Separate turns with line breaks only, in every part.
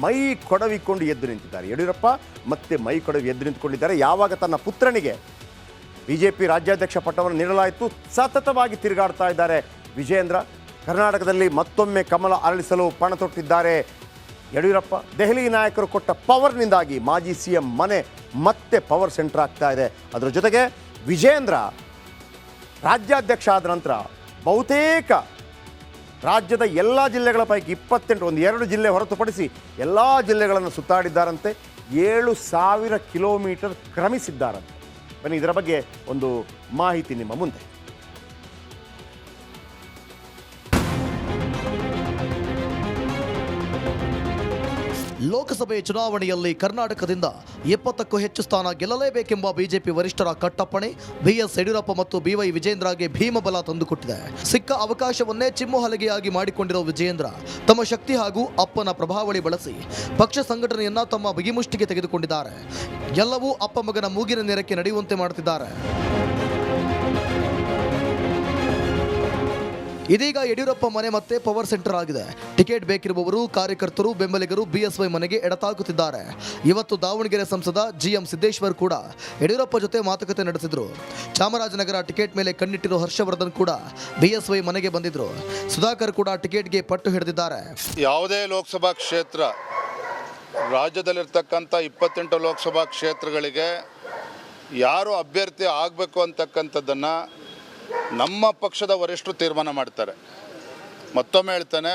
ಮೈ ಕೊಡವಿಕೊಂಡು ಎದ್ದು ನಿಂತಿದ್ದಾರೆ. ಯಡಿಯೂರಪ್ಪ ಮತ್ತೆ ಮೈ ಕೊಡವಿ ಎದ್ದು ನಿಂತುಕೊಂಡಿದ್ದಾರೆ. ಯಾವಾಗ ತನ್ನ ಪುತ್ರನಿಗೆ ಬಿಜೆಪಿ ರಾಜ್ಯಾಧ್ಯಕ್ಷ ಪಟ್ಟವನ್ನು ನೀಡಲಾಯಿತು, ಸತತವಾಗಿ ತಿರುಗಾಡ್ತಾ ಇದ್ದಾರೆ ವಿಜಯೇಂದ್ರ. ಕರ್ನಾಟಕದಲ್ಲಿ ಮತ್ತೊಮ್ಮೆ ಕಮಲ ಅರಳಿಸಲು ಪಣ ತೊಟ್ಟಿದ್ದಾರೆ ಯಡಿಯೂರಪ್ಪ. ದೆಹಲಿ ನಾಯಕರು ಕೊಟ್ಟ ಪವರ್ನಿಂದಾಗಿ ಮಾಜಿ ಸಿಎಂ ಮನೆ ಮತ್ತೆ ಪವರ್ ಸೆಂಟರ್ ಆಗ್ತಾ ಇದೆ. ಅದರ ಜೊತೆಗೆ ವಿಜಯೇಂದ್ರ ರಾಜ್ಯಾಧ್ಯಕ್ಷ ಆದ ನಂತರ ಬಹುತೇಕ ರಾಜ್ಯದ ಎಲ್ಲ ಜಿಲ್ಲೆಗಳ ಪೈಕಿ 28, 1-2 ಜಿಲ್ಲೆ ಹೊರತುಪಡಿಸಿ ಎಲ್ಲ ಜಿಲ್ಲೆಗಳನ್ನು ಸುತ್ತಾಡಿದ್ದಾರಂತೆ. 7,000 ಕಿಲೋಮೀಟರ್ ಕ್ರಮಿಸಿದ್ದಾರಂತೆ. ಬನ್ನಿ ಇದರ ಬಗ್ಗೆ ಒಂದು ಮಾಹಿತಿ ನಿಮ್ಮ ಮುಂದೆ.
ಲೋಕಸಭೆ ಚುನಾವಣೆಯಲ್ಲಿ ಕರ್ನಾಟಕದಿಂದ 70ಕ್ಕೂ ಹೆಚ್ಚು ಸ್ಥಾನ ಗೆಲ್ಲಲೇಬೇಕೆಂಬ ಬಿಜೆಪಿ ವರಿಷ್ಠರ ಕಟ್ಟಪ್ಪಣೆ ಬಿಎಸ್ ಯಡಿಯೂರಪ್ಪ ಮತ್ತು ಬಿವೈ ವಿಜಯೇಂದ್ರಗೆ ಭೀಮಬಲ ತಂದುಕೊಟ್ಟಿದೆ. ಸಿಕ್ಕ ಅವಕಾಶವನ್ನೇ ಚಿಮ್ಮು ಹಲಗೆಯಾಗಿ ಮಾಡಿಕೊಂಡಿರೋ ವಿಜಯೇಂದ್ರ ತಮ್ಮ ಶಕ್ತಿ ಹಾಗೂ ಅಪ್ಪನ ಪ್ರಭಾವಳಿ ಬಳಸಿ ಪಕ್ಷ ಸಂಘಟನೆಯನ್ನ ತಮ್ಮ ಬಿಗಿಮುಷ್ಟಿಗೆ ತೆಗೆದುಕೊಂಡಿದ್ದಾರೆ. ಎಲ್ಲವೂ ಅಪ್ಪ ಮಗನ ಮೂಗಿನ ನೇರಕ್ಕೆ ನಡೆಯುವಂತೆ ಮಾಡುತ್ತಿದ್ದಾರೆ. ಇದೀಗ ಯಡಿಯೂರಪ್ಪ ಮನೆ ಮತ್ತೆ ಪವರ್ ಸೆಂಟರ್ ಆಗಿದೆ. ಟಿಕೆಟ್ ಬೇಕಿರುವವರು, ಕಾರ್ಯಕರ್ತರು, ಬೆಂಬಲಿಗರು ಬಿಎಸ್ವೈ ಮನೆಗೆ ಎಡತಾಕುತ್ತಿದ್ದಾರೆ. ಇವತ್ತು ದಾವಣಗೆರೆ ಸಂಸದ ಜಿಎಂ ಸಿದ್ದೇಶ್ವರ್ ಕೂಡ ಯಡಿಯೂರಪ್ಪ ಜೊತೆ ಮಾತುಕತೆ ನಡೆಸಿದ್ರು. ಚಾಮರಾಜನಗರ ಟಿಕೆಟ್ ಮೇಲೆ ಕಣ್ಣಿಟ್ಟಿರೋ ಹರ್ಷವರ್ಧನ್ ಕೂಡ ಬಿಎಸ್ವೈ ಮನೆಗೆ ಬಂದಿದ್ರು. ಸುಧಾಕರ್ ಕೂಡ ಟಿಕೆಟ್ಗೆ ಪಟ್ಟು ಹಿಡಿದಿದ್ದಾರೆ.
ಯಾವುದೇ ಲೋಕಸಭಾ ಕ್ಷೇತ್ರ, ರಾಜ್ಯದಲ್ಲಿರ್ತಕ್ಕಂಥ 28 ಲೋಕಸಭಾ ಕ್ಷೇತ್ರಗಳಿಗೆ ಯಾರು ಅಭ್ಯರ್ಥಿ ಆಗಬೇಕು ಅಂತಕ್ಕಂಥದ್ದನ್ನು ನಮ್ಮ ಪಕ್ಷದ ವರಿಷ್ಠರು ತೀರ್ಮಾನ ಮಾಡ್ತಾರೆ. ಮತ್ತೊಮ್ಮೆ ಹೇಳ್ತಾನೆ,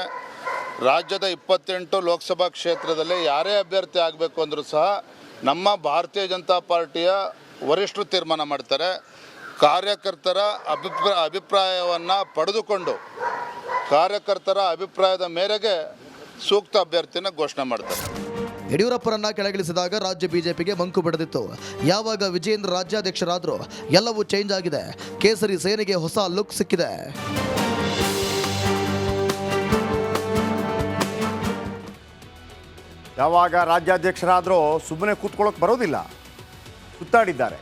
ರಾಜ್ಯದ 28 ಲೋಕಸಭಾ ಕ್ಷೇತ್ರದಲ್ಲಿ ಯಾರೇ ಅಭ್ಯರ್ಥಿ ಆಗಬೇಕು ಅಂದರೂ ಸಹ ನಮ್ಮ ಭಾರತೀಯ ಜನತಾ ಪಾರ್ಟಿಯ ವರಿಷ್ಠರು ತೀರ್ಮಾನ ಮಾಡ್ತಾರೆ. ಕಾರ್ಯಕರ್ತರ ಅಭಿಪ್ರಾಯವನ್ನು ಪಡೆದುಕೊಂಡು ಕಾರ್ಯಕರ್ತರ ಅಭಿಪ್ರಾಯದ ಮೇರೆಗೆ ಸೂಕ್ತ ಅಭ್ಯರ್ಥಿನ ಘೋಷಣೆ ಮಾಡ್ತಾರೆ.
ಯಡಿಯೂರಪ್ಪರನ್ನ ಕೆಳಗಿಳಿಸಿದಾಗ ರಾಜ್ಯ ಬಿಜೆಪಿಗೆ ಮಂಕು ಬಡಿದಿತ್ತು. ಯಾವಾಗ ವಿಜಯೇಂದ್ರ ರಾಜ್ಯಾಧ್ಯಕ್ಷರಾದರೂ ಎಲ್ಲವೂ ಚೇಂಜ್ ಆಗಿದೆ. ಕೇಸರಿ ಸೇನೆಗೆ ಹೊಸ ಲುಕ್ ಸಿಕ್ಕಿದೆ.
ಯಾವಾಗ ರಾಜ್ಯಾಧ್ಯಕ್ಷರಾದರೂ ಸುಮ್ಮನೆ ಕೂತ್ಕೊಳ್ಳೋಕೆ ಬರೋದಿಲ್ಲ, ಸುತ್ತಾಡಿದ್ದಾರೆ.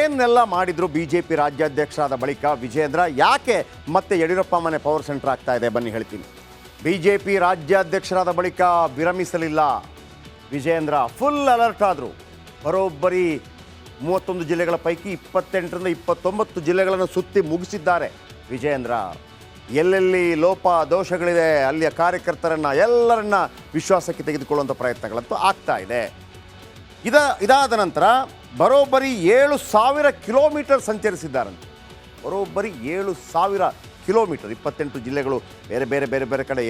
ಏನೆಲ್ಲ ಮಾಡಿದ್ರು ಬಿಜೆಪಿ ರಾಜ್ಯಾಧ್ಯಕ್ಷರಾದ ಬಳಿಕ ವಿಜಯೇಂದ್ರ. ಯಾಕೆ ಮತ್ತೆ ಯಡಿಯೂರಪ್ಪ ಮನೆ ಪವರ್ ಸೆಂಟರ್ ಆಗ್ತಾ ಇದೆ ಬನ್ನಿ ಹೇಳ್ತೀನಿ. ಬಿಜೆಪಿ ರಾಜ್ಯಾಧ್ಯಕ್ಷರಾದ ಬಳಿಕ ವಿರಮಿಸಲಿಲ್ಲ ವಿಜಯೇಂದ್ರ. ಫುಲ್ ಅಲರ್ಟ್ ಆದರು. ಬರೋಬ್ಬರಿ 31 ಜಿಲ್ಲೆಗಳ ಪೈಕಿ 28ರಿಂದ 29 ಜಿಲ್ಲೆಗಳನ್ನು ಸುತ್ತಿ ಮುಗಿಸಿದ್ದಾರೆ ವಿಜಯೇಂದ್ರ. ಎಲ್ಲೆಲ್ಲಿ ಲೋಪ ದೋಷಗಳಿದೆ ಅಲ್ಲಿಯ ಕಾರ್ಯಕರ್ತರನ್ನು ಎಲ್ಲರನ್ನ ವಿಶ್ವಾಸಕ್ಕೆ ತೆಗೆದುಕೊಳ್ಳುವಂಥ ಪ್ರಯತ್ನಗಳಂತೂ ಆಗ್ತಾ ಇದೆ. ಇದಾದ ನಂತರ ಬರೋಬ್ಬರಿ 7,000 ಕಿಲೋಮೀಟರ್ ಸಂಚರಿಸಿದ್ದಾರಂತೆ. ಬರೋಬ್ಬರಿ 7,000 ಕಿಲೋಮೀಟರ್, 28 ಜಿಲ್ಲೆಗಳು, ಬೇರೆ ಬೇರೆ ಬೇರೆ ಬೇರೆ ಕಡೆ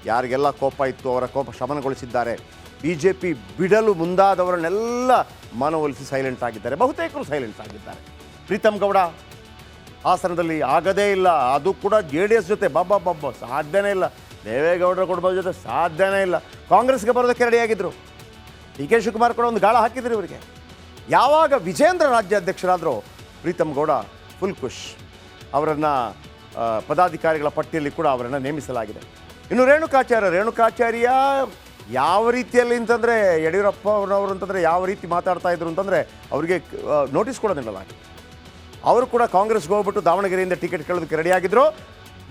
ಯಾರಿಗೆಲ್ಲ ಕೋಪ ಇತ್ತು ಅವರ ಕೋಪ ಶಮನಗೊಳಿಸಿದ್ದಾರೆ. ಬಿಜೆಪಿ ಬಿಡಲು ಮುಂದಾದವರನ್ನೆಲ್ಲ ಮನವೊಲಿಸಿ ಸೈಲೆಂಟ್ ಆಗಿದ್ದಾರೆ. ಬಹುತೇಕರು ಸೈಲೆಂಟ್ ಆಗಿದ್ದಾರೆ. ಪ್ರೀತಮ್ ಗೌಡ ಹಾಸನದಲ್ಲಿ ಆಗದೇ ಇಲ್ಲ, ಅದು ಕೂಡ JDS ಜೊತೆ ಬಾಬಾ ಸಾಧ್ಯನೇ ಇಲ್ಲ. ದೇವೇಗೌಡರ ಕುಟುಂಬದ ಜೊತೆ ಸಾಧ್ಯನೇ ಇಲ್ಲ. ಕಾಂಗ್ರೆಸ್ಗೆ ಬರೋದಕ್ಕೆ ರೆಡಿಯಾಗಿದ್ದರು. DK ಶಿವಕುಮಾರ್ ಕೂಡ ಒಂದು ಗಾಳ ಹಾಕಿದ್ರು ಇವರಿಗೆ. ಯಾವಾಗ ವಿಜಯೇಂದ್ರ ರಾಜ್ಯಾಧ್ಯಕ್ಷರಾದರೂ ಪ್ರೀತಮ್ ಗೌಡ ಫುಲ್ ಖುಷ್. ಅವರನ್ನು ಪದಾಧಿಕಾರಿಗಳ ಪಟ್ಟಿಯಲ್ಲಿ ಕೂಡ ಅವರನ್ನು ನೇಮಿಸಲಾಗಿದೆ. ಇನ್ನು ರೇಣುಕಾಚಾರ್ಯ ಯಾವ ರೀತಿಯಲ್ಲಿ ಅಂತಂದರೆ ಯಡಿಯೂರಪ್ಪ ಅವರವರು ಅಂತಂದರೆ ಯಾವ ರೀತಿ ಮಾತಾಡ್ತಾ ಇದ್ರು ಅಂತಂದರೆ ಅವರಿಗೆ ನೋಟಿಸ್ ಕೂಡ ನೀಡಲಾಗಿದೆ. ಅವರು ಕೂಡ ಕಾಂಗ್ರೆಸ್ಗೆ ಹೋಗ್ಬಿಟ್ಟು ದಾವಣಗೆರೆಯಿಂದ ಟಿಕೆಟ್ ಕೇಳೋದಕ್ಕೆ ರೆಡಿಯಾಗಿದ್ದರು.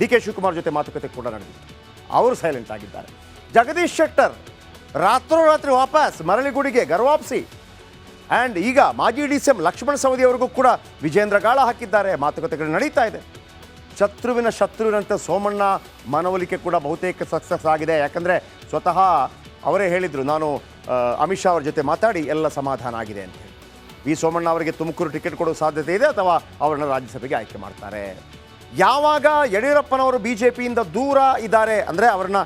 DK ಶಿವಕುಮಾರ್ ಜೊತೆ ಮಾತುಕತೆ ಕೂಡ ನಡೆದಿತ್ತು. ಅವರು ಸೈಲೆಂಟ್ ಆಗಿದ್ದಾರೆ. ಜಗದೀಶ್ ಶೆಟ್ಟರ್ ರಾತ್ರೋರಾತ್ರಿ ವಾಪಸ್ ಮರಳಿಗುಡಿಗೆ ಗರ್ವಾಪ್ಸಿ. ಆ್ಯಂಡ್ ಈಗ ಮಾಜಿ DCM ಲಕ್ಷ್ಮಣ ಸವದಿ ಅವರಿಗೂ ಕೂಡ ವಿಜಯೇಂದ್ರ ಗಾಳ ಹಾಕಿದ್ದಾರೆ. ಮಾತುಕತೆಗಳು ನಡೀತಾ ಇದೆ. ಶತ್ರುವಿನಂತೆ ಸೋಮಣ್ಣ ಮನವೊಲಿಕೆ ಕೂಡ ಬಹುತೇಕ ಸಕ್ಸಸ್ ಆಗಿದೆ. ಯಾಕಂದರೆ ಸ್ವತಃ ಅವರೇ ಹೇಳಿದರು, ನಾನು ಅಮಿತ್ ಶಾ ಅವ್ರ ಜೊತೆ ಮಾತಾಡಿ ಎಲ್ಲ ಸಮಾಧಾನ ಆಗಿದೆ ಅಂತ ಹೇಳಿ. ವಿ ಸೋಮಣ್ಣ ಅವರಿಗೆ ತುಮಕೂರು ಟಿಕೆಟ್ ಕೊಡೋ ಸಾಧ್ಯತೆ ಇದೆ ಅಥವಾ ಅವರನ್ನು ರಾಜ್ಯಸಭೆಗೆ ಆಯ್ಕೆ ಮಾಡ್ತಾರೆ. ಯಾವಾಗ ಯಡಿಯೂರಪ್ಪನವರು ಬಿಜೆಪಿಯಿಂದ ದೂರ ಇದ್ದಾರೆ ಅಂದರೆ ಅವರನ್ನು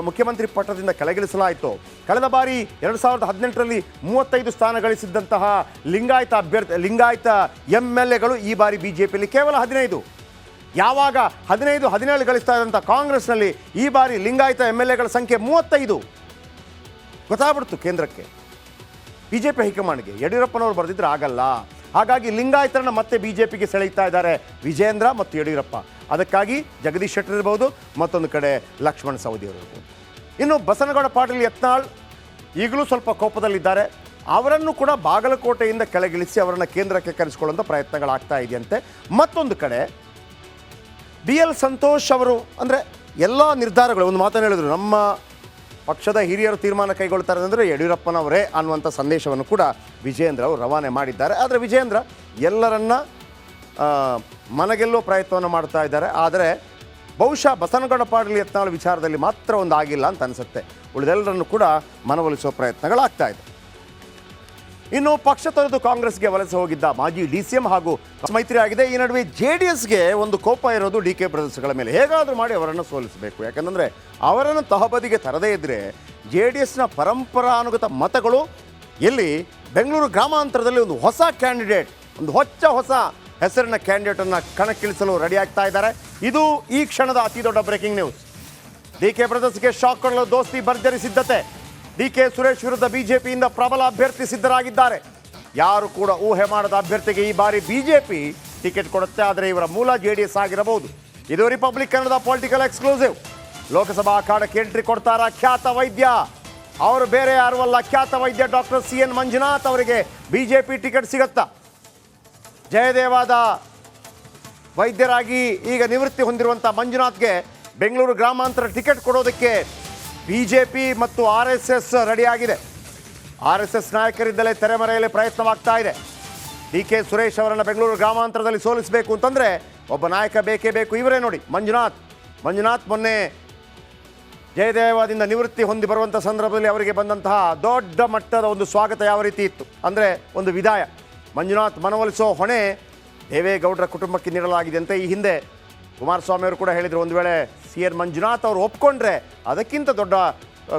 ಮುಖ್ಯಮಂತ್ರಿ ಪಟ್ಟದಿಂದ ಕೆಳಗಿಳಿಸಲಾಯಿತು. ಕಳೆದ ಬಾರಿ 2018ರಲ್ಲಿ 35 ಸ್ಥಾನ ಗಳಿಸಿದ್ದಂತಹ ಲಿಂಗಾಯತ MLAಗಳು ಈ ಬಾರಿ ಬಿಜೆಪಿಯಲ್ಲಿ ಕೇವಲ 15. ಯಾವಾಗ 15, 17 ಗಳಿಸ್ತಾ ಇದ್ದಂಥ ಕಾಂಗ್ರೆಸ್ನಲ್ಲಿ ಈ ಬಾರಿ ಲಿಂಗಾಯತ MLAಗಳ ಸಂಖ್ಯೆ 35. ಗೊತ್ತಾಗ್ಬಿಡ್ತು ಕೇಂದ್ರಕ್ಕೆ, ಬಿಜೆಪಿ ಹೈಕಮಾಂಡ್ಗೆ. ಯಡಿಯೂರಪ್ಪನವರು ಬರೆದಿದ್ರೆ ಆಗಲ್ಲ. ಹಾಗಾಗಿ ಲಿಂಗಾಯತರನ್ನ ಮತ್ತೆ ಬಿಜೆಪಿಗೆ ಸೆಳೆಯುತ್ತಾ ಇದ್ದಾರೆ ವಿಜಯೇಂದ್ರ ಮತ್ತು ಯಡಿಯೂರಪ್ಪ. ಅದಕ್ಕಾಗಿ ಜಗದೀಶ್ ಶೆಟ್ಟರ್ ಇರ್ಬೋದು, ಮತ್ತೊಂದು ಕಡೆ ಲಕ್ಷ್ಮಣ ಸವದಿ ಅವರು ಇರ್ಬೋದು. ಇನ್ನು ಬಸನಗೌಡ ಪಾಟೀಲ್ ಯತ್ನಾಳ್ ಈಗಲೂ ಸ್ವಲ್ಪ ಕೋಪದಲ್ಲಿದ್ದಾರೆ. ಅವರನ್ನು ಕೂಡ ಬಾಗಲಕೋಟೆಯಿಂದ ಕೆಳಗಿಳಿಸಿ ಅವರನ್ನು ಕೇಂದ್ರಕ್ಕೆ ಕರೆಸಿಕೊಳ್ಳುವಂಥ ಪ್ರಯತ್ನಗಳಾಗ್ತಾ ಇದೆಯಂತೆ. ಮತ್ತೊಂದು ಕಡೆ BL ಸಂತೋಷ್ ಅವರು ಅಂದರೆ ಎಲ್ಲ ನಿರ್ಧಾರಗಳು ಒಂದು ಮಾತನ್ನು ಹೇಳಿದ್ರು, ನಮ್ಮ ಪಕ್ಷದ ಹಿರಿಯರು ತೀರ್ಮಾನ ಕೈಗೊಳ್ತಾರೆ ಅಂದರೆ ಯಡಿಯೂರಪ್ಪನವರೇ ಅನ್ನುವಂಥ ಸಂದೇಶವನ್ನು ಕೂಡ ವಿಜಯೇಂದ್ರ ಅವರು ರವಾನೆ ಮಾಡಿದ್ದಾರೆ. ಆದರೆ ವಿಜಯೇಂದ್ರ ಎಲ್ಲರನ್ನ ಮನಗೆಲ್ಲೋ ಪ್ರಯತ್ನವನ್ನು ಮಾಡ್ತಾ ಇದ್ದಾರೆ. ಆದರೆ ಬಹುಶಃ ಬಸನಗೌಡ ಪಾಟೀಲ್ ಯತ್ನಾಳ್ ವಿಚಾರದಲ್ಲಿ ಮಾತ್ರ ಒಂದು ಆಗಿಲ್ಲ ಅಂತ ಅನಿಸುತ್ತೆ. ಉಳಿದೆಲ್ಲರನ್ನು ಕೂಡ ಮನವೊಲಿಸುವ ಪ್ರಯತ್ನಗಳಾಗ್ತಾ ಇದೆ. ಇನ್ನು ಪಕ್ಷ ತೊರೆದು ಕಾಂಗ್ರೆಸ್ಗೆ ವಲಸೆ ಹೋಗಿದ್ದ ಮಾಜಿ DCM ಹಾಗೂ ಮೈತ್ರಿ ಆಗಿದೆ. ಈ ನಡುವೆ JDSಗೆ ಒಂದು ಕೋಪ ಇರೋದು DK ಬ್ರದರ್ಸ್ಗಳ ಮೇಲೆ. ಹೇಗಾದರೂ ಮಾಡಿ ಅವರನ್ನು ಸೋಲಿಸಬೇಕು. ಯಾಕಂದರೆ ಅವರನ್ನು ತಹಬದಿಗೆ ತರದೇ ಇದ್ದರೆ JDSನ ಪರಂಪರಾನುಗತ ಮತಗಳು ಎಲ್ಲಿ ಬೆಂಗಳೂರು ಗ್ರಾಮಾಂತರದಲ್ಲಿ ಒಂದು ಹೊಸ ಕ್ಯಾಂಡಿಡೇಟ್, ಒಂದು ಹೊಸ ಹೆಸರಿನ ಕ್ಯಾಂಡಿಡೇಟನ್ನು ಕಣಕ್ಕಿಳಿಸಲು ರೆಡಿ ಆಗ್ತಾ ಇದ್ದಾರೆ. ಇದು ಈ ಕ್ಷಣದ ಅತಿ ದೊಡ್ಡ ಬ್ರೇಕಿಂಗ್ ನ್ಯೂಸ್. DK ಬ್ರದರ್ಸ್ಗೆ ಶಾಕ್ ಕೊಡಲು ದೋಸ್ತಿ ಭರ್ಜರಿ ಸಿದ್ಧತೆ. DK ಸುರೇಶ್ ವಿರುದ್ಧ ಬಿಜೆಪಿಯಿಂದ ಪ್ರಬಲ ಅಭ್ಯರ್ಥಿ ಸಿದ್ಧರಾಗಿದ್ದಾರೆ. ಯಾರು ಕೂಡ ಊಹೆ ಮಾಡದ ಅಭ್ಯರ್ಥಿಗೆ ಈ ಬಾರಿ ಬಿಜೆಪಿ ಟಿಕೆಟ್ ಕೊಡುತ್ತೆ. ಆದರೆ ಇವರ ಮೂಲ JDS ಆಗಿರಬಹುದು. ಇದು ರಿಪಬ್ಲಿಕ್ ಕನ್ನಡದ ಪೊಲಿಟಿಕಲ್ ಎಕ್ಸ್ಕ್ಲೂಸಿವ್. ಲೋಕಸಭಾ ಅಖಾಡಕ್ಕೆ ಎಂಟ್ರಿ ಕೊಡ್ತಾರ ಖ್ಯಾತ ವೈದ್ಯ. ಅವರು ಬೇರೆ ಯಾರು ಅಲ್ಲ, ಖ್ಯಾತ ವೈದ್ಯ ಡಾಕ್ಟರ್ CN ಮಂಜುನಾಥ್ ಅವರಿಗೆ ಬಿಜೆಪಿ ಟಿಕೆಟ್ ಸಿಗುತ್ತಾ? ಜಯದೇವಾದ ವೈದ್ಯರಾಗಿ ಈಗ ನಿವೃತ್ತಿ ಹೊಂದಿರುವಂಥ ಮಂಜುನಾಥ್ಗೆ ಬೆಂಗಳೂರು ಗ್ರಾಮಾಂತರ ಟಿಕೆಟ್ ಕೊಡೋದಕ್ಕೆ ಬಿಜೆಪಿ ಮತ್ತು RSS ರೆಡಿಯಾಗಿದೆ. RSS ನಾಯಕರಿದ್ದಲೇ ತೆರೆಮರೆಯಲ್ಲಿ ಪ್ರಯತ್ನವಾಗ್ತಾ ಇದೆ. DK ಸುರೇಶ್ ಅವರನ್ನು ಬೆಂಗಳೂರು ಗ್ರಾಮಾಂತರದಲ್ಲಿ ಸೋಲಿಸಬೇಕು ಅಂತಂದರೆ ಒಬ್ಬ ನಾಯಕ ಬೇಕೇ ಬೇಕು. ಇವರೇ ನೋಡಿ ಮಂಜುನಾಥ್ ಮೊನ್ನೆ ಜಯದೇವದಿಂದ ನಿವೃತ್ತಿ ಹೊಂದಿ ಬರುವಂಥ ಸಂದರ್ಭದಲ್ಲಿ ಅವರಿಗೆ ಬಂದಂತಹ ದೊಡ್ಡ ಮಟ್ಟದ ಒಂದು ಸ್ವಾಗತ ಯಾವ ರೀತಿ ಇತ್ತು ಅಂದರೆ ಒಂದು ವಿದಾಯ. ಮಂಜುನಾಥ್ ಮನವೊಲಿಸೋ ಹೊಣೆ ದೇವೇಗೌಡರ ಕುಟುಂಬಕ್ಕೆ ನೀಡಲಾಗಿದೆ ಅಂತ ಈ ಹಿಂದೆ ಕುಮಾರಸ್ವಾಮಿ ಅವರು ಕೂಡ ಹೇಳಿದರು. ಒಂದು ವೇಳೆ CN ಮಂಜುನಾಥ್ ಅವರು ಒಪ್ಕೊಂಡ್ರೆ ಅದಕ್ಕಿಂತ ದೊಡ್ಡ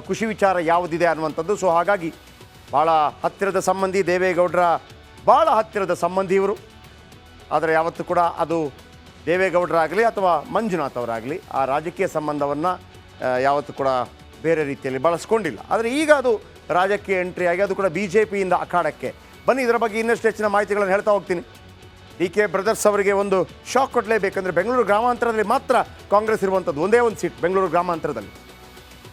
ಖುಷಿ ವಿಚಾರ ಯಾವುದಿದೆ ಅನ್ನುವಂಥದ್ದು. ಸೊ ಹಾಗಾಗಿ ಭಾಳ ಹತ್ತಿರದ ಸಂಬಂಧಿ, ದೇವೇಗೌಡರ ಭಾಳ ಹತ್ತಿರದ ಸಂಬಂಧಿ ಇವರು. ಆದರೆ ಯಾವತ್ತೂ ಕೂಡ ಅದು ದೇವೇಗೌಡರಾಗಲಿ ಅಥವಾ ಮಂಜುನಾಥ್ ಅವರಾಗಲಿ ಆ ರಾಜಕೀಯ ಸಂಬಂಧವನ್ನು ಯಾವತ್ತೂ ಕೂಡ ಬೇರೆ ರೀತಿಯಲ್ಲಿ ಬಳಸ್ಕೊಂಡಿಲ್ಲ. ಆದರೆ ಈಗ ಅದು ರಾಜಕೀಯ ಎಂಟ್ರಿ ಆಗಿ ಅದು ಕೂಡ ಬಿಜೆಪಿಯಿಂದ ಅಖಾಡಕ್ಕೆ ಬನ್ನಿ. ಇದರ ಬಗ್ಗೆ ಇನ್ನಷ್ಟು ಹೆಚ್ಚಿನ ಮಾಹಿತಿಗಳನ್ನು ಹೇಳ್ತಾ ಹೋಗ್ತೀನಿ. DK ಬ್ರದರ್ಸ್ ಅವರಿಗೆ ಒಂದು ಶಾಕ್ ಕೊಡಲೇಬೇಕಂದ್ರೆ ಬೆಂಗಳೂರು ಗ್ರಾಮಾಂತರದಲ್ಲಿ ಮಾತ್ರ ಕಾಂಗ್ರೆಸ್ ಇರುವಂಥದ್ದು ಒಂದೇ ಒಂದು ಸೀಟ್ ಬೆಂಗಳೂರು ಗ್ರಾಮಾಂತರದಲ್ಲಿ.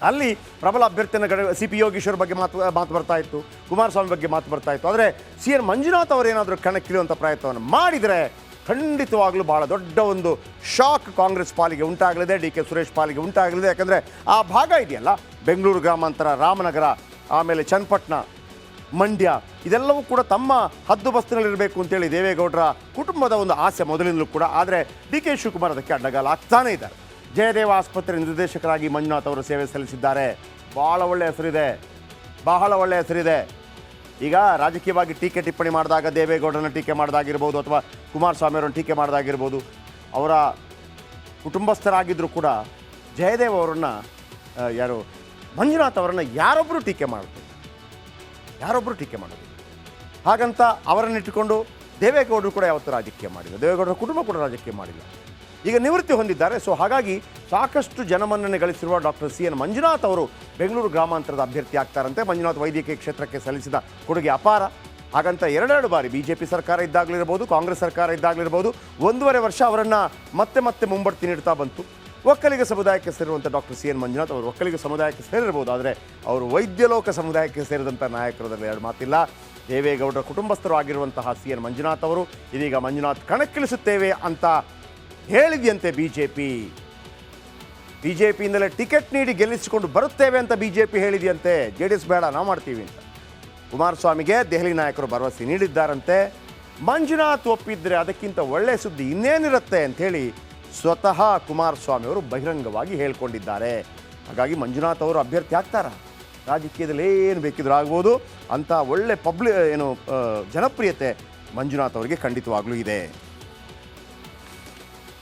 ಅಲ್ಲಿ ಪ್ರಬಲ ಅಭ್ಯರ್ಥಿಯನ್ನು CP ಯೋಗೀಶ್ವರ್ ಬಗ್ಗೆ ಮಾತು ಬರ್ತಾ ಇತ್ತು, ಕುಮಾರಸ್ವಾಮಿ ಬಗ್ಗೆ ಮಾತು ಬರ್ತಾ ಇತ್ತು. ಆದರೆ CN ಮಂಜುನಾಥ್ ಅವರು ಏನಾದರೂ ಕಣಕ್ಕಿಳಿಯುವಂಥ ಪ್ರಯತ್ನವನ್ನು ಮಾಡಿದರೆ ಖಂಡಿತವಾಗಲೂ ಭಾಳ ದೊಡ್ಡ ಒಂದು ಶಾಕ್ ಕಾಂಗ್ರೆಸ್ ಪಾಲಿಗೆ ಉಂಟಾಗಲಿದೆ, DK ಸುರೇಶ್ ಪಾಲಿಗೆ ಉಂಟಾಗಲಿದೆ. ಯಾಕಂದರೆ ಆ ಭಾಗ ಇದೆಯಲ್ಲ, ಬೆಂಗಳೂರು ಗ್ರಾಮಾಂತರ, ರಾಮನಗರ, ಆಮೇಲೆ ಚನ್ನಪಟ್ಟಣ, ಮಂಡ್ಯ, ಇದೆಲ್ಲವೂ ಕೂಡ ತಮ್ಮ ಹದ್ದುಬಸ್ತಿನಲ್ಲಿರಬೇಕು ಅಂತೇಳಿ ದೇವೇಗೌಡರ ಕುಟುಂಬದ ಒಂದು ಆಸೆ ಮೊದಲಿಂದಲೂ ಕೂಡ. ಆದರೆ DK ಶಿವಕುಮಾರ್ ಅದಕ್ಕೆ ಅಡ್ಡಗಾಲ ಆಗ್ತಾನೇ ಇದ್ದಾರೆ. ಜಯದೇವ ಆಸ್ಪತ್ರೆ ನಿರ್ದೇಶಕರಾಗಿ ಮಂಜುನಾಥ್ ಅವರು ಸೇವೆ ಸಲ್ಲಿಸಿದ್ದಾರೆ. ಬಹಳ ಒಳ್ಳೆಯ ಹೆಸರಿದೆ. ಈಗ ರಾಜಕೀಯವಾಗಿ ಟೀಕೆ ಟಿಪ್ಪಣಿ ಮಾಡಿದಾಗ ದೇವೇಗೌಡರನ್ನ ಟೀಕೆ ಮಾಡೋದಾಗಿರ್ಬೋದು ಅಥವಾ ಕುಮಾರಸ್ವಾಮಿ ಅವರನ್ನು ಟೀಕೆ ಮಾಡೋದಾಗಿರ್ಬೋದು, ಅವರ ಕುಟುಂಬಸ್ಥರಾಗಿದ್ದರೂ ಕೂಡ ಜಯದೇವ್ ಅವರನ್ನು ಮಂಜುನಾಥ್ ಅವರನ್ನು ಯಾರೊಬ್ಬರು ಟೀಕೆ ಮಾಡೋದು. ಹಾಗಂತ ಅವರನ್ನಿಟ್ಟುಕೊಂಡು ದೇವೇಗೌಡರು ಕೂಡ ಯಾವತ್ತೂ ರಾಜಕೀಯ ಮಾಡಿಲ್ಲ, ದೇವೇಗೌಡರ ಕುಟುಂಬ ಕೂಡ ರಾಜಕೀಯ ಮಾಡಿಲ್ಲ. ಈಗ ನಿವೃತ್ತಿ ಹೊಂದಿದ್ದಾರೆ. ಸೊ ಹಾಗಾಗಿ ಸಾಕಷ್ಟು ಜನಮನ್ನಣೆ ಗಳಿಸಿರುವ ಡಾಕ್ಟರ್ CN ಮಂಜುನಾಥ್ ಅವರು ಬೆಂಗಳೂರು ಗ್ರಾಮಾಂತರದ ಅಭ್ಯರ್ಥಿ ಆಗ್ತಾರಂತೆ. ಮಂಜುನಾಥ್ ವೈದ್ಯಕೀಯ ಕ್ಷೇತ್ರಕ್ಕೆ ಸಲ್ಲಿಸಿದ ಕೊಡುಗೆ ಅಪಾರ. ಹಾಗಂತ ಎರಡೆರಡು ಬಾರಿ ಬಿಜೆಪಿ ಸರ್ಕಾರ ಇದ್ದಾಗಲಿರ್ಬೋದು, ಕಾಂಗ್ರೆಸ್ ಸರ್ಕಾರ ಇದ್ದಾಗಲಿರ್ಬೋದು 1.5 ವರ್ಷ ಅವರನ್ನು ಮತ್ತೆ ಮುಂಬಡ್ತಿ ನೀಡ್ತಾ ಬಂತು. ಒಕ್ಕಲಿಗ ಸಮುದಾಯಕ್ಕೆ ಸೇರಿರುವಂಥ ಡಾಕ್ಟರ್ CN ಮಂಜುನಾಥ್ ಅವರು ಒಕ್ಕಲಿಗ ಸಮುದಾಯಕ್ಕೆ ಸೇರಿರ್ಬೋದು, ಆದರೆ ಅವರು ವೈದ್ಯಲೋಕ ಸಮುದಾಯಕ್ಕೆ ಸೇರಿದಂಥ ನಾಯಕರಲ್ಲಿ ಎರಡು ಮಾತಿಲ್ಲ. ದೇವೇಗೌಡರ ಕುಟುಂಬಸ್ಥರು ಆಗಿರುವಂತಹ CN ಮಂಜುನಾಥ್ ಅವರು ಇದೀಗ ಮಂಜುನಾಥ್ ಕಣಕ್ಕಿಳಿಸುತ್ತೇವೆ ಅಂತ ಹೇಳಿದೆಯಂತೆ ಬಿಜೆಪಿಯಿಂದಲೇ ಟಿಕೆಟ್ ನೀಡಿ ಗೆಲ್ಲಿಸಿಕೊಂಡು ಬರುತ್ತೇವೆ ಅಂತ ಬಿಜೆಪಿ ಹೇಳಿದೆಯಂತೆ. JDS ಬೇಡ, ನಾವು ಮಾಡ್ತೀವಿ ಅಂತ ಕುಮಾರಸ್ವಾಮಿಗೆ ದೆಹಲಿ ನಾಯಕರು ಭರವಸೆ ನೀಡಿದ್ದಾರಂತೆ. ಮಂಜುನಾಥ್ ಒಪ್ಪಿದ್ರೆ ಅದಕ್ಕಿಂತ ಒಳ್ಳೆಯ ಸುದ್ದಿ ಇನ್ನೇನಿರುತ್ತೆ ಅಂಥೇಳಿ ಸ್ವತಃ ಕುಮಾರಸ್ವಾಮಿ ಅವರು ಬಹಿರಂಗವಾಗಿ ಹೇಳ್ಕೊಂಡಿದ್ದಾರೆ. ಹಾಗಾಗಿ ಮಂಜುನಾಥ್ ಅವರು ಅಭ್ಯರ್ಥಿ ಆಗ್ತಾರ, ರಾಜಕೀಯದಲ್ಲಿ ಏನು ಬೇಕಿದ್ರೂ ಆಗ್ಬೋದು ಅಂತ ಒಳ್ಳೆ ಜನಪ್ರಿಯತೆ ಮಂಜುನಾಥ್ ಅವರಿಗೆ ಖಂಡಿತವಾಗ್ಲೂ ಇದೆ.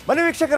ಬನ್ನಿ ವೀಕ್ಷಕರೇ.